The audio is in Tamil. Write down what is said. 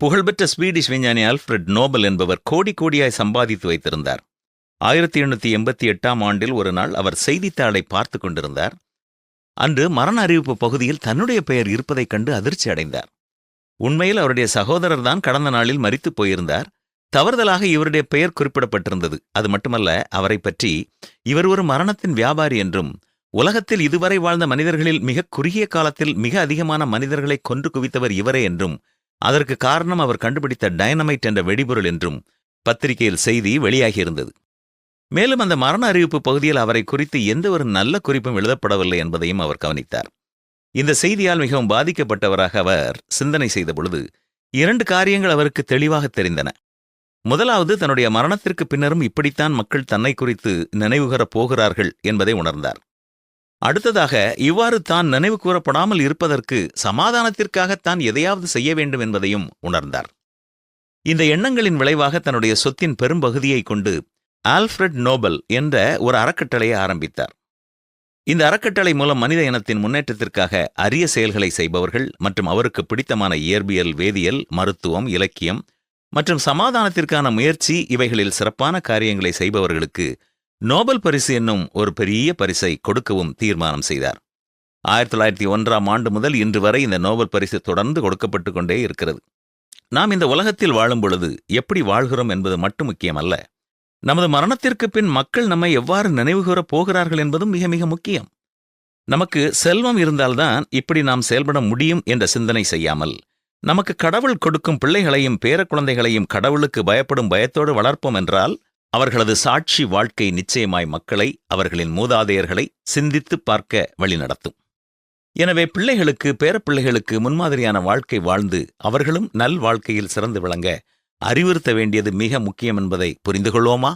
புகழ்பெற்ற ஸ்வீடிஷ் விஞ்ஞானி ஆல்ஃபிரட் நோபல் என்பவர் கோடி கோடியாய் சம்பாதித்து வைத்திருந்தார். 1888ஆம் ஆண்டில் ஒரு நாள் அவர் செய்தித்தாளை பார்த்து கொண்டிருந்தார். அன்று மரண அறிவிப்பு பகுதியில் தன்னுடைய பெயர் இருப்பதைக் கண்டு அதிர்ச்சி அடைந்தார். உண்மையில் அவருடைய சகோதரர் தான் கடந்த நாளில் மரித்துப் போயிருந்தார். தவறுதலாக இவருடைய பெயர் குறிப்பிடப்பட்டிருந்தது. அது மட்டுமல்ல, அவரை பற்றி இவர் ஒரு மரணத்தின் வியாபாரி என்றும், உலகத்தில் இதுவரை வாழ்ந்த மனிதர்களில் மிக குறுகிய காலத்தில் மிக அதிகமான மனிதர்களை கொன்று குவித்தவர் இவரே என்றும், அதற்கு காரணம் அவர் கண்டுபிடித்த டைனமைட் என்ற வெடிபொருள் என்றும் பத்திரிகையில் செய்தி வெளியாகியிருந்தது. மேலும் அந்த மரண அறிவிப்பு பகுதியில் அவரை குறித்து எந்த ஒரு நல்ல குறிப்பும் எழுதப்படவில்லை என்பதையும் அவர் கவனித்தார். இந்த செய்தியால் மிகவும் பாதிக்கப்பட்டவராக அவர் சிந்தனை செய்த பொழுது 2 காரியங்கள் அவருக்கு தெளிவாக தெரிந்தன. முதலாவது, தன்னுடைய மரணத்திற்கு பின்னரும் இப்படித்தான் மக்கள் தன்னை குறித்து நினைவுகூரப் போகிறார்கள் என்பதை உணர்ந்தார். அடுத்ததாக, இவ்வாறு தான் நினைவு கூறப்படாமல் இருப்பதற்கு சமாதானத்திற்காகத்தான் எதையாவது செய்ய வேண்டும் என்பதையும் உணர்ந்தார். இந்த எண்ணங்களின் விளைவாக தன்னுடைய சொத்தின் பெரும்பகுதியை கொண்டு ஆல்ஃபிரட் நோபல் என்ற ஒரு அறக்கட்டளையை ஆரம்பித்தார். இந்த அறக்கட்டளை மூலம் மனித இனத்தின் முன்னேற்றத்திற்காக அரிய செயல்களை செய்பவர்கள் மற்றும் அவருக்கு பிடித்தமான இயற்பியல், வேதியியல், மருத்துவம், இலக்கியம் மற்றும் சமாதானத்திற்கான முயற்சி இவைகளில் சிறப்பான காரியங்களை செய்பவர்களுக்கு நோபல் பரிசு என்னும் ஒரு பெரிய பரிசை கொடுக்கவும் தீர்மானம் செய்தார். 1901ஆம் ஆண்டு முதல் இன்று வரை இந்த நோபல் பரிசு தொடர்ந்து கொடுக்கப்பட்டு கொண்டே இருக்கிறது. நாம் இந்த உலகத்தில் வாழும் பொழுது எப்படி வாழ்கிறோம் என்பது மட்டும் முக்கியமல்ல, நமது மரணத்திற்கு பின் மக்கள் நம்மை எவ்வாறு நினைவுகூரப் போகிறார்கள் என்பதும் மிக மிக முக்கியம். நமக்கு செல்வம் இருந்தால்தான் இப்படி நாம் செயல்பட முடியும் என்ற சிந்தனை செய்யாமல், நமக்கு கடவுள் கொடுக்கும் பிள்ளைகளையும் பேரக்குழந்தைகளையும் கடவுளுக்கு பயப்படும் பயத்தோடு வளர்ப்போம் என்றால் அவர்களது சாட்சி வாழ்க்கை நிச்சயமாய் மக்களை, அவர்களின் மூதாதையர்களை சிந்தித்துப் பார்க்க வழிநடத்தும். எனவே பிள்ளைகளுக்கு, பேரப்பிள்ளைகளுக்கு முன்மாதிரியான வாழ்க்கை வாழ்ந்து அவர்களும் நல் வாழ்க்கையில் சிறந்து விளங்க அறிவுறுத்த வேண்டியது மிக முக்கியம் என்பதை புரிந்து கொள்வோமா?